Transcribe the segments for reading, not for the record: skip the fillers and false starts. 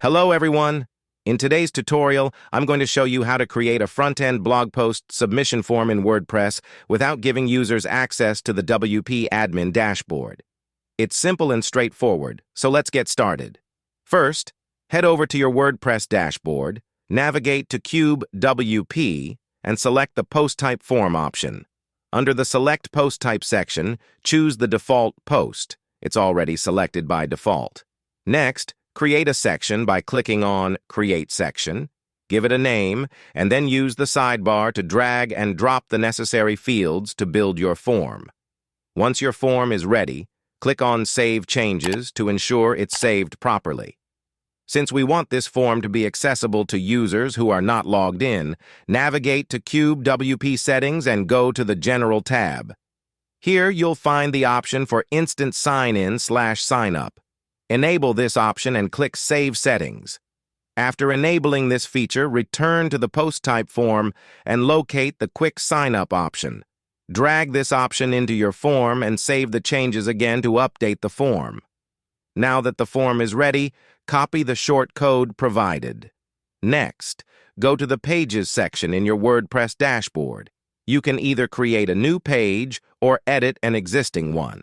Hello everyone! In today's tutorial, I'm going to show you how to create a front-end blog post submission form in WordPress without giving users access to the WP admin dashboard. It's simple and straightforward, so let's get started. First, head over to your WordPress dashboard, navigate to CubeWP, and select the Post Type Form option. Under the Select Post Type section, choose the default post. It's already selected by default. Next, create a section by clicking on Create Section, give it a name, and then use the sidebar to drag and drop the necessary fields to build your form. Once your form is ready, click on Save Changes to ensure it's saved properly. Since we want this form to be accessible to users who are not logged in, navigate to CubeWP Settings and go to the General tab. Here you'll find the option for Instant Sign-in/Sign-up. Enable this option and click Save Settings. After enabling this feature, return to the post type form and locate the Quick Sign-up option. Drag this option into your form and save the changes again to update the form. Now that the form is ready, copy the short code provided. Next, go to the Pages section in your WordPress dashboard. You can either create a new page or edit an existing one.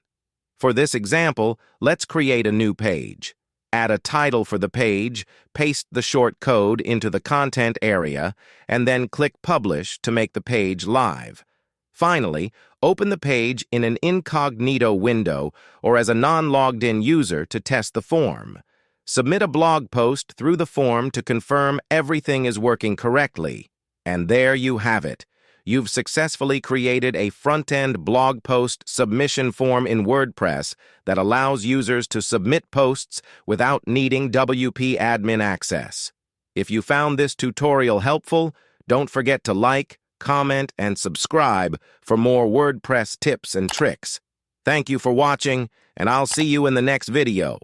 For this example, let's create a new page. Add a title for the page, paste the short code into the content area, and then click Publish to make the page live. Finally, open the page in an incognito window or as a non-logged-in user to test the form. Submit a blog post through the form to confirm everything is working correctly. And there you have it. You've successfully created a front-end blog post submission form in WordPress that allows users to submit posts without needing WP admin access. If you found this tutorial helpful, don't forget to like, comment, and subscribe for more WordPress tips and tricks. Thank you for watching, and I'll see you in the next video.